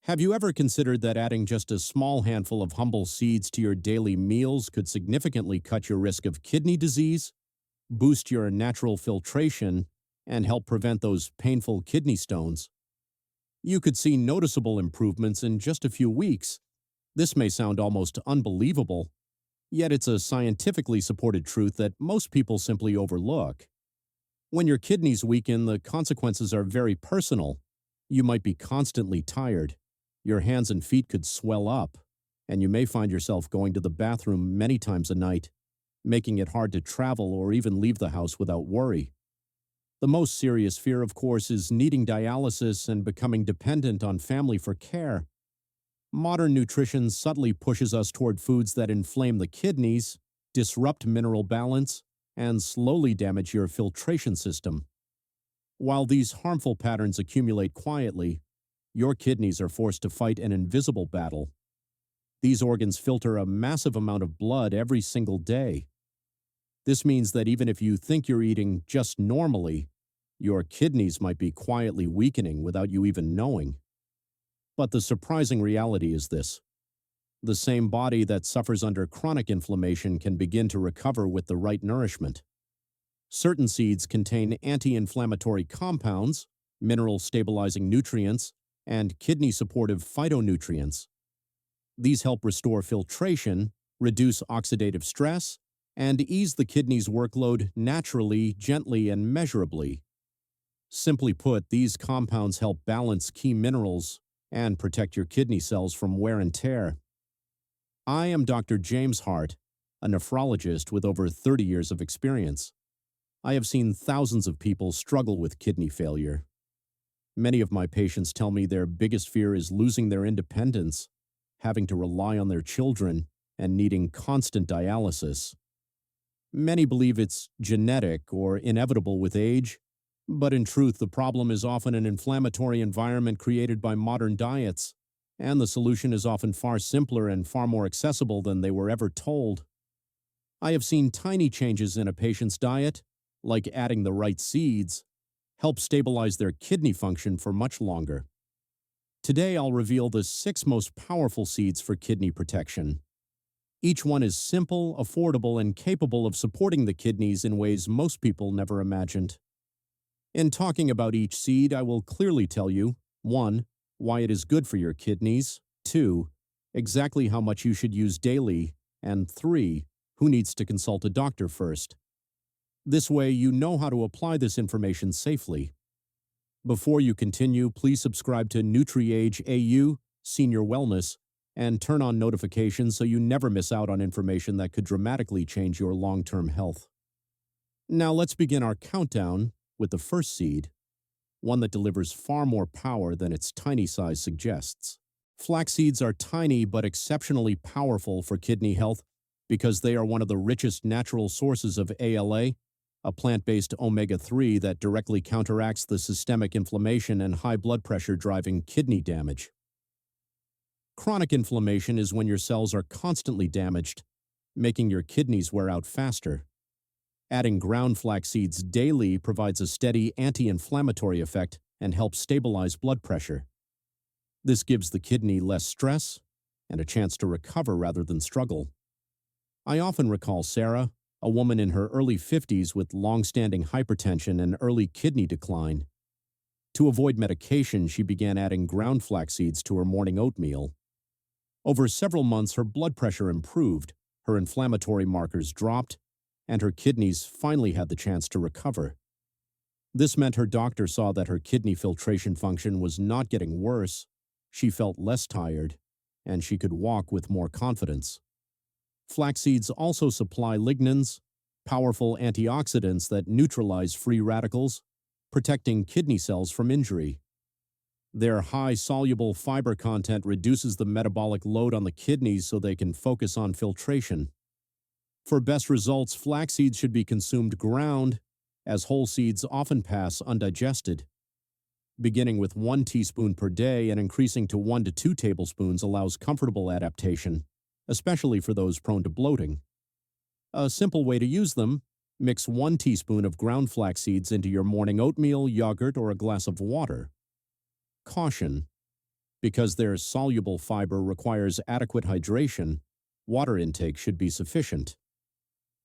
Have you ever considered that adding just a small handful of humble seeds to your daily meals could significantly cut your risk of kidney disease, boost your natural filtration, and help prevent those painful kidney stones? You could see noticeable improvements in just a few weeks. This may sound almost unbelievable, yet it's a scientifically supported truth that most people simply overlook. When your kidneys weaken, the consequences are very personal. You might be constantly tired. Your hands and feet could swell up, and you may find yourself going to the bathroom many times a night, making it hard to travel or even leave the house without worry. The most serious fear, of course, is needing dialysis and becoming dependent on family for care. Modern nutrition subtly pushes us toward foods that inflame the kidneys, disrupt mineral balance, and slowly damage your filtration system. While these harmful patterns accumulate quietly, your kidneys are forced to fight an invisible battle. These organs filter a massive amount of blood every single day. This means that even if you think you're eating just normally, your kidneys might be quietly weakening without you even knowing. But the surprising reality is this: the same body that suffers under chronic inflammation can begin to recover with the right nourishment. Certain seeds contain anti-inflammatory compounds, mineral-stabilizing nutrients, and kidney-supportive phytonutrients. These help restore filtration, reduce oxidative stress, and ease the kidney's workload naturally, gently, and measurably. Simply put, these compounds help balance key minerals and protect your kidney cells from wear and tear. I am Dr. James Hart, a nephrologist with over 30 years of experience. I have seen thousands of people struggle with kidney failure. Many of my patients tell me their biggest fear is losing their independence, having to rely on their children, and needing constant dialysis. Many believe it's genetic or inevitable with age, but in truth, the problem is often an inflammatory environment created by modern diets, and the solution is often far simpler and far more accessible than they were ever told. I have seen tiny changes in a patient's diet, like adding the right seeds, help stabilize their kidney function for much longer. Today, I'll reveal the 6 most powerful seeds for kidney protection. Each one is simple, affordable, and capable of supporting the kidneys in ways most people never imagined. In talking about each seed, I will clearly tell you: 1. Why it is good for your kidneys; 2. Exactly how much you should use daily; and 3. Who needs to consult a doctor first. This way, you know how to apply this information safely. Before you continue, please subscribe to NutriAge AU, Senior Wellness, and turn on notifications so you never miss out on information that could dramatically change your long-term health. Now let's begin our countdown with the first seed, one that delivers far more power than its tiny size suggests. Flax seeds are tiny but exceptionally powerful for kidney health because they are one of the richest natural sources of ALA, a plant-based omega-3 that directly counteracts the systemic inflammation and high blood pressure driving kidney damage. Chronic inflammation is when your cells are constantly damaged, making your kidneys wear out faster. Adding ground flax seeds daily provides a steady anti-inflammatory effect and helps stabilize blood pressure. This gives the kidney less stress and a chance to recover rather than struggle. I often recall Sarah, a woman in her early 50s with long-standing hypertension and early kidney decline. To avoid medication, she began adding ground flax seeds to her morning oatmeal. Over several months, her blood pressure improved, her inflammatory markers dropped, and her kidneys finally had the chance to recover. This meant her doctor saw that her kidney filtration function was not getting worse, she felt less tired, and she could walk with more confidence. Flax seeds also supply lignans, powerful antioxidants that neutralize free radicals, protecting kidney cells from injury. Their high soluble fiber content reduces the metabolic load on the kidneys so they can focus on filtration. For best results, flax seeds should be consumed ground, as whole seeds often pass undigested. Beginning with 1 teaspoon per day and increasing to 1 to 2 tablespoons allows comfortable adaptation, especially for those prone to bloating. A simple way to use them: mix 1 teaspoon of ground flax seeds into your morning oatmeal, yogurt, or a glass of water. Caution: Because their soluble fiber requires adequate hydration, water intake should be sufficient.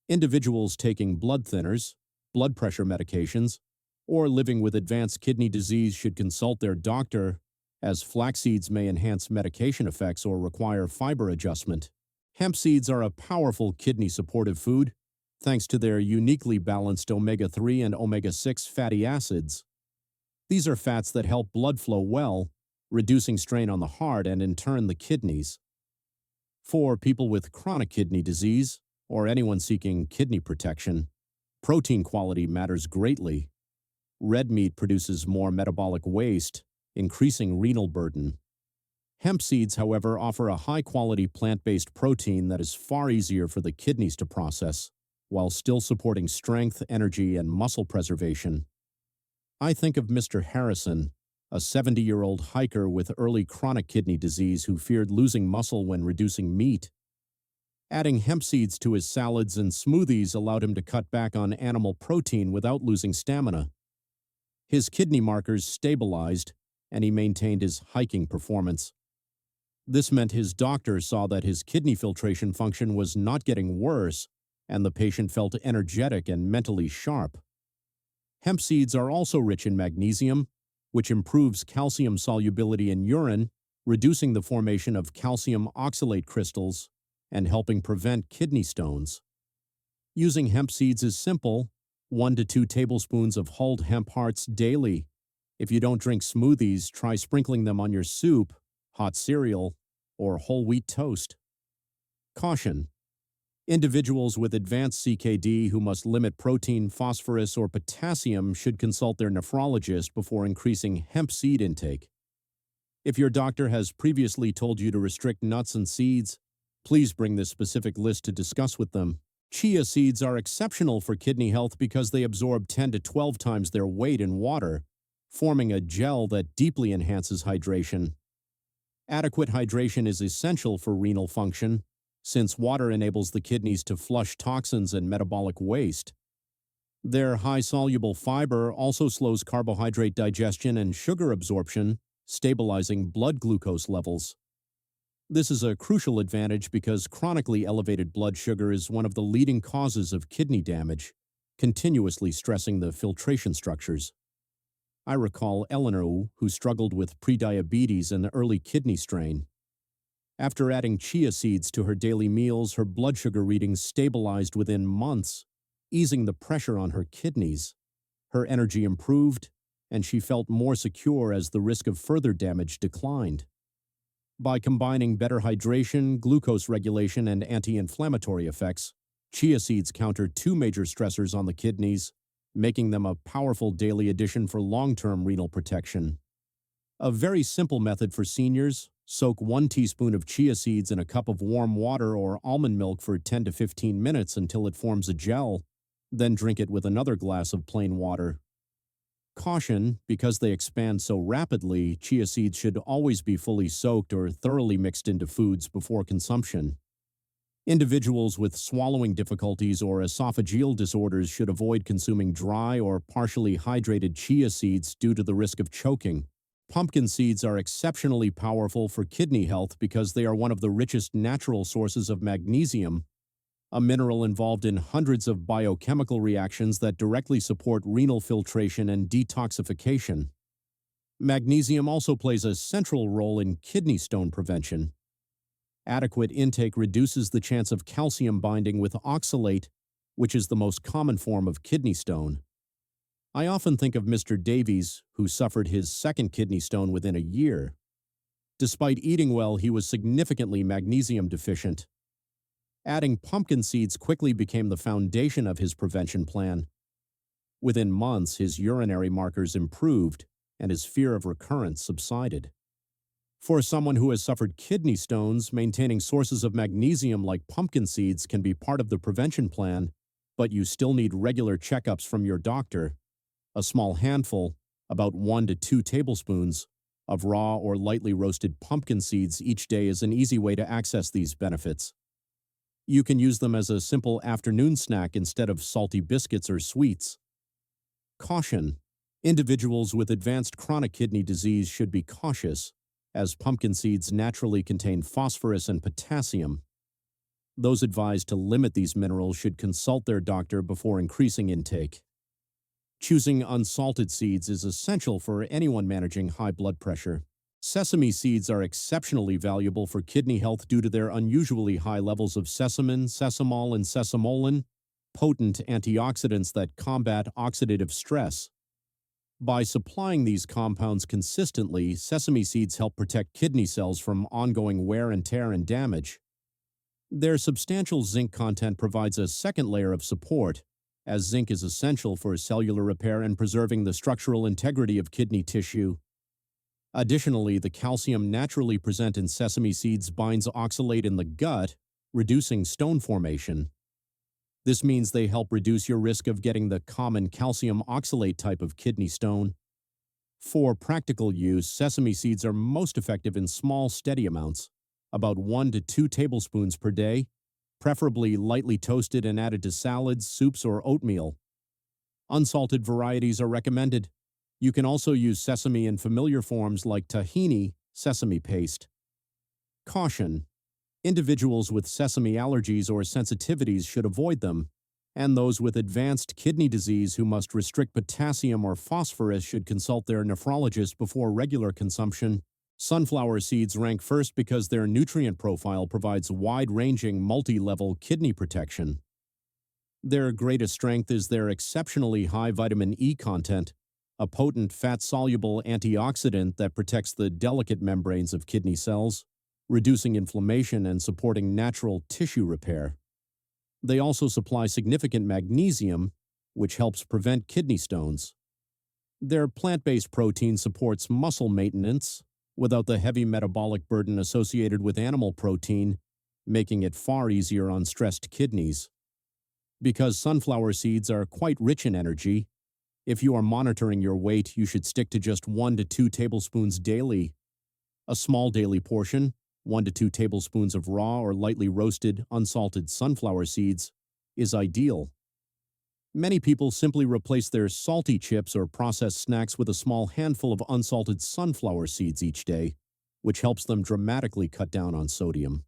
Individuals taking blood thinners, blood pressure medications, or living with advanced kidney disease should consult their doctor, as flax seeds may enhance medication effects or require fiber adjustment. Hemp seeds are a powerful kidney supportive food, thanks to their uniquely balanced omega-3 and omega-6 fatty acids. These are fats that help blood flow well, reducing strain on the heart and in turn the kidneys. For people with chronic kidney disease, or anyone seeking kidney protection, protein quality matters greatly. Red meat produces more metabolic waste, increasing renal burden. Hemp seeds, however, offer a high-quality plant-based protein that is far easier for the kidneys to process, while still supporting strength, energy, and muscle preservation. I think of Mr. Harrison, a 70-year-old hiker with early chronic kidney disease who feared losing muscle when reducing meat. Adding hemp seeds to his salads and smoothies allowed him to cut back on animal protein without losing stamina. His kidney markers stabilized, and he maintained his hiking performance. This meant his doctor saw that his kidney filtration function was not getting worse, and the patient felt energetic and mentally sharp. Hemp seeds are also rich in magnesium, which improves calcium solubility in urine, reducing the formation of calcium oxalate crystals and helping prevent kidney stones. Using hemp seeds is simple: 1 to 2 tablespoons of hulled hemp hearts daily. If you don't drink smoothies, try sprinkling them on your soup, hot cereal, or whole wheat toast. Caution: individuals with advanced CKD who must limit protein, phosphorus, or potassium should consult their nephrologist before increasing hemp seed intake. If your doctor has previously told you to restrict nuts and seeds, please bring this specific list to discuss with them. Chia seeds are exceptional for kidney health because they absorb 10 to 12 times their weight in water, forming a gel that deeply enhances hydration. Adequate hydration is essential for renal function, since water enables the kidneys to flush toxins and metabolic waste. Their high-soluble fiber also slows carbohydrate digestion and sugar absorption, stabilizing blood glucose levels. This is a crucial advantage because chronically elevated blood sugar is one of the leading causes of kidney damage, continuously stressing the filtration structures. I recall Eleanor, who struggled with prediabetes and the early kidney strain. After adding chia seeds to her daily meals, her blood sugar readings stabilized within months, easing the pressure on her kidneys. Her energy improved, and she felt more secure as the risk of further damage declined. By combining better hydration, glucose regulation, and anti-inflammatory effects, chia seeds counter 2 major stressors on the kidneys, making them a powerful daily addition for long-term renal protection. A very simple method for seniors: soak 1 teaspoon of chia seeds in a cup of warm water or almond milk for 10 to 15 minutes until it forms a gel, then drink it with another glass of plain water. Caution: because they expand so rapidly, chia seeds should always be fully soaked or thoroughly mixed into foods before consumption. Individuals with swallowing difficulties or esophageal disorders should avoid consuming dry or partially hydrated chia seeds due to the risk of choking. Pumpkin seeds are exceptionally powerful for kidney health because they are one of the richest natural sources of magnesium, a mineral involved in hundreds of biochemical reactions that directly support renal filtration and detoxification. Magnesium also plays a central role in kidney stone prevention. Adequate intake reduces the chance of calcium binding with oxalate, which is the most common form of kidney stone. I often think of Mr. Davies, who suffered his second kidney stone within a year. Despite eating well, he was significantly magnesium deficient. Adding pumpkin seeds quickly became the foundation of his prevention plan. Within months, his urinary markers improved, and his fear of recurrence subsided. For someone who has suffered kidney stones, maintaining sources of magnesium like pumpkin seeds can be part of the prevention plan, but you still need regular checkups from your doctor. A small handful, about 1 to 2 tablespoons, of raw or lightly roasted pumpkin seeds each day is an easy way to access these benefits. You can use them as a simple afternoon snack instead of salty biscuits or sweets. Caution: individuals with advanced chronic kidney disease should be cautious. as pumpkin seeds naturally contain phosphorus and potassium. Those advised to limit these minerals should consult their doctor before increasing intake. Choosing unsalted seeds is essential for anyone managing high blood pressure. Sesame seeds are exceptionally valuable for kidney health due to their unusually high levels of sesamin, sesamol, and sesamolin, potent antioxidants that combat oxidative stress. By supplying these compounds consistently, sesame seeds help protect kidney cells from ongoing wear and tear and damage. Their substantial zinc content provides a second layer of support, as zinc is essential for cellular repair and preserving the structural integrity of kidney tissue. Additionally, the calcium naturally present in sesame seeds binds oxalate in the gut, reducing stone formation. This means they help reduce your risk of getting the common calcium oxalate type of kidney stone. For practical use, sesame seeds are most effective in small, steady amounts, about 1 to 2 tablespoons per day, preferably lightly toasted and added to salads, soups, or oatmeal. Unsalted varieties are recommended. You can also use sesame in familiar forms like tahini, sesame paste. Caution: individuals with sesame allergies or sensitivities should avoid them, and those with advanced kidney disease who must restrict potassium or phosphorus should consult their nephrologist before regular consumption. Sunflower seeds rank first because their nutrient profile provides wide-ranging, multi-level kidney protection. Their greatest strength is their exceptionally high vitamin E content, a potent fat-soluble antioxidant that protects the delicate membranes of kidney cells, reducing inflammation and supporting natural tissue repair. They also supply significant magnesium, which helps prevent kidney stones. Their plant-based protein supports muscle maintenance without the heavy metabolic burden associated with animal protein, making it far easier on stressed kidneys. Because sunflower seeds are quite rich in energy, if you are monitoring your weight, you should stick to just 1 to 2 tablespoons daily. A small daily portion, 1 to 2 tablespoons of raw or lightly roasted, unsalted sunflower seeds, is ideal. Many people simply replace their salty chips or processed snacks with a small handful of unsalted sunflower seeds each day, which helps them dramatically cut down on sodium.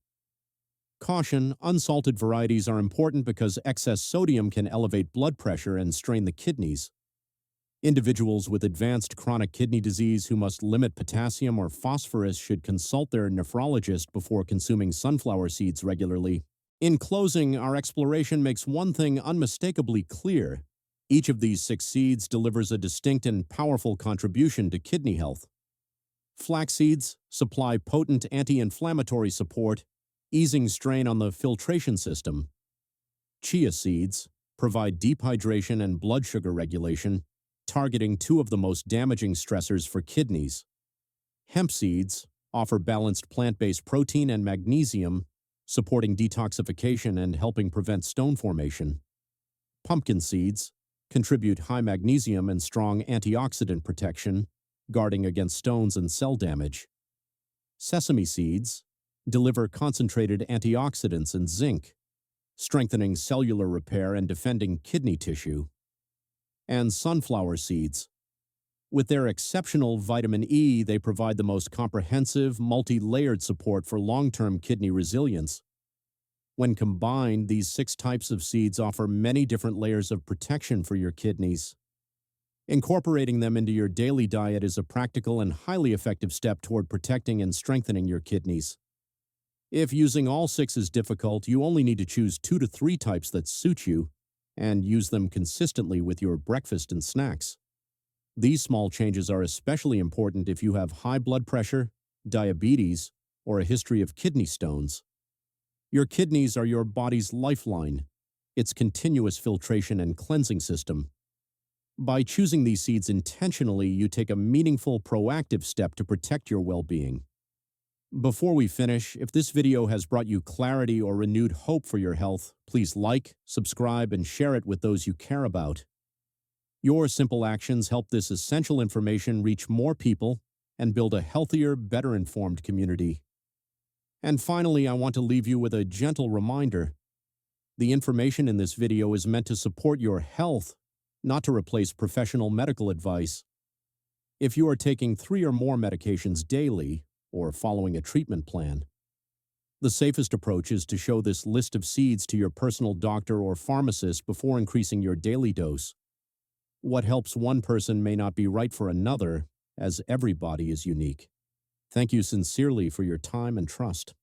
Caution: unsalted varieties are important because excess sodium can elevate blood pressure and strain the kidneys. Individuals with advanced chronic kidney disease who must limit potassium or phosphorus should consult their nephrologist before consuming sunflower seeds regularly. In closing, our exploration makes one thing unmistakably clear: each of these 6 seeds delivers a distinct and powerful contribution to kidney health. Flax seeds supply potent anti-inflammatory support, easing strain on the filtration system. Chia seeds provide deep hydration and blood sugar regulation, targeting 2 of the most damaging stressors for kidneys. Hemp seeds offer balanced plant-based protein and magnesium, supporting detoxification and helping prevent stone formation. Pumpkin seeds contribute high magnesium and strong antioxidant protection, guarding against stones and cell damage. Sesame seeds deliver concentrated antioxidants and zinc, strengthening cellular repair and defending kidney tissue. And sunflower seeds. With their exceptional vitamin E, they provide the most comprehensive, multi-layered support for long-term kidney resilience. When combined, these 6 types of seeds offer many different layers of protection for your kidneys. Incorporating them into your daily diet is a practical and highly effective step toward protecting and strengthening your kidneys. If using all 6 is difficult, you only need to choose 2 to 3 types that suit you and use them consistently with your breakfast and snacks. These small changes are especially important if you have high blood pressure, diabetes, or a history of kidney stones. Your kidneys are your body's lifeline, its continuous filtration and cleansing system. By choosing these seeds intentionally, you take a meaningful, proactive step to protect your well-being. Before we finish, if this video has brought you clarity or renewed hope for your health, please like, subscribe, and share it with those you care about. Your simple actions help this essential information reach more people and build a healthier, better-informed community. And finally, I want to leave you with a gentle reminder. The information in this video is meant to support your health, not to replace professional medical advice. If you are taking 3 or more medications daily, or following a treatment plan. The safest approach is to show this list of seeds to your personal doctor or pharmacist before increasing your daily dose. What helps one person may not be right for another, as every body is unique. Thank you sincerely for your time and trust.